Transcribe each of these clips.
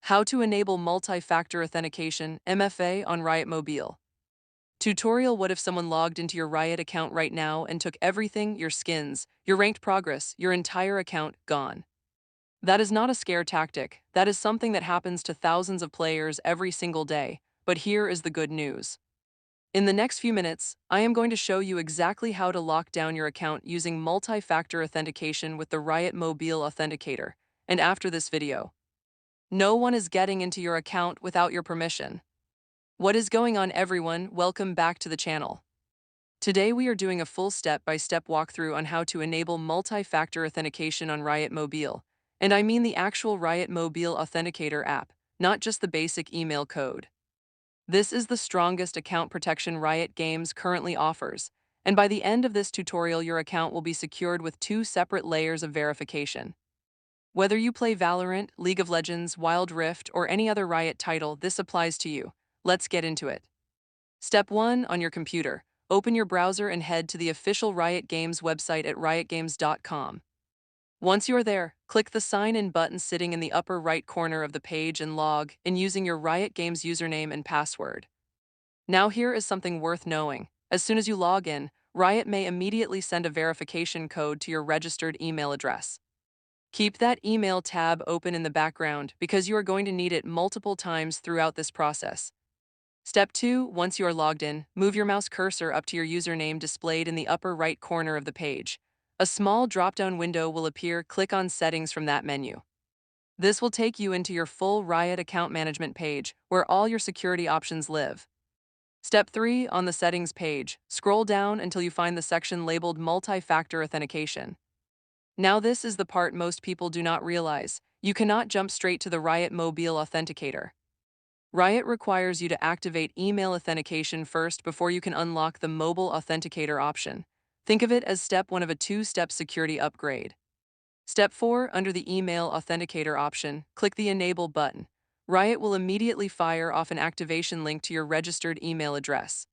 How to enable multi-factor authentication (MFA) on Riot Mobile. Tutorial: What if someone logged into your Riot account right now and took everything, your skins, your ranked progress, your entire account, gone? That is not a scare tactic. That is something that happens to thousands of players every single day. But here is the good news. In the next few minutes, I am going to show you exactly how to lock down your account using multi-factor authentication with the Riot Mobile Authenticator. And after this video, no one is getting into your account without your permission. What is going on, everyone? Welcome back to the channel. Today we are doing a full step-by-step walkthrough on how to enable multi-factor authentication on Riot Mobile. And I mean the actual Riot Mobile Authenticator app, not just the basic email code. This is the strongest account protection Riot Games currently offers, and by the end of this tutorial your account will be secured with 2 separate layers of verification. Whether you play Valorant, League of Legends, Wild Rift, or any other Riot title, this applies to you. Let's get into it. Step 1. On your computer, open your browser and head to the official Riot Games website at riotgames.com. Once you are there, click the Sign In button sitting in the upper right corner of the page and log in using your Riot Games username and password. Now here is something worth knowing. As soon as you log in, Riot may immediately send a verification code to your registered email address. Keep that email tab open in the background because you are going to need it multiple times throughout this process. Step 2. Once you are logged in, move your mouse cursor up to your username displayed in the upper right corner of the page. A small drop-down window will appear. Click on Settings from that menu. This will take you into your full Riot account management page, where all your security options live. Step 3. On the Settings page, scroll down until you find the section labeled Multi-Factor Authentication. Now this is the part most people do not realize. You cannot jump straight to the Riot Mobile Authenticator. Riot requires you to activate email authentication first before you can unlock the mobile authenticator option. Think of it as step 1 of a 2-step security upgrade. Step 4. Under the email authenticator option, click the Enable button. Riot will immediately fire off an activation link to your registered email address.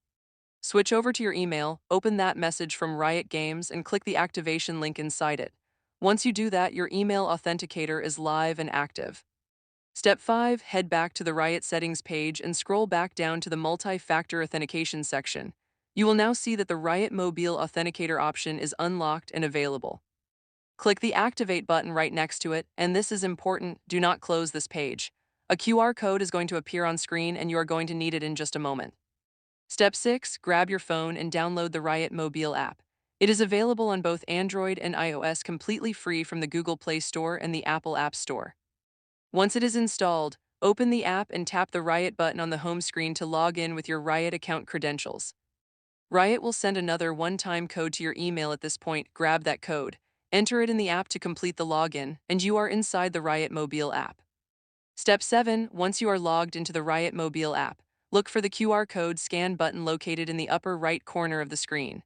Switch over to your email, open that message from Riot Games, and click the activation link inside it. Once you do that, your email authenticator is live and active. Step 5. Head back to the Riot settings page and scroll back down to the multi-factor authentication section. You will now see that the Riot Mobile Authenticator option is unlocked and available. Click the Activate button right next to it, and this is important: do not close this page. A QR code is going to appear on screen and you are going to need it in just a moment. Step 6. Grab your phone and download the Riot Mobile app. It is available on both Android and iOS completely free from the Google Play Store and the Apple App Store. Once it is installed, open the app and tap the Riot button on the home screen to log in with your Riot account credentials. Riot will send another one-time code to your email at this point. Grab that code, enter it in the app to complete the login, and you are inside the Riot Mobile app. Step 7. Once you are logged into the Riot Mobile app, look for the QR code scan button located in the upper right corner of the screen.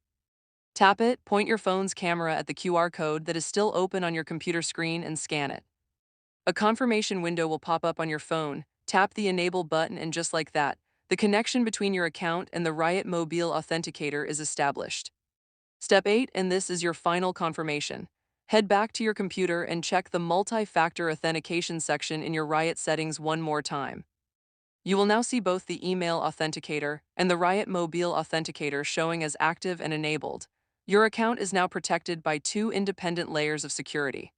Tap it, point your phone's camera at the QR code that is still open on your computer screen, and scan it. A confirmation window will pop up on your phone. Tap the Enable button, and just like that, the connection between your account and the Riot Mobile Authenticator is established. Step 8, and this is your final confirmation. Head back to your computer and check the multi-factor authentication section in your Riot settings one more time. You will now see both the email authenticator and the Riot Mobile Authenticator showing as active and enabled. Your account is now protected by 2 independent layers of security.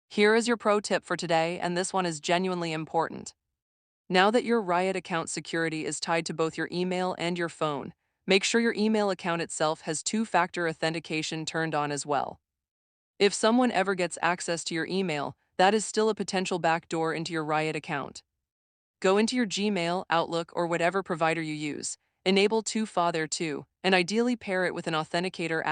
Here is your pro tip for today, and this one is genuinely important. Now that your Riot account security is tied to both your email and your phone, make sure your email account itself has 2-factor authentication turned on as well. If someone ever gets access to your email, that is still a potential backdoor into your Riot account. Go into your Gmail, Outlook, or whatever provider you use, enable 2FA there too, and ideally pair it with an authenticator app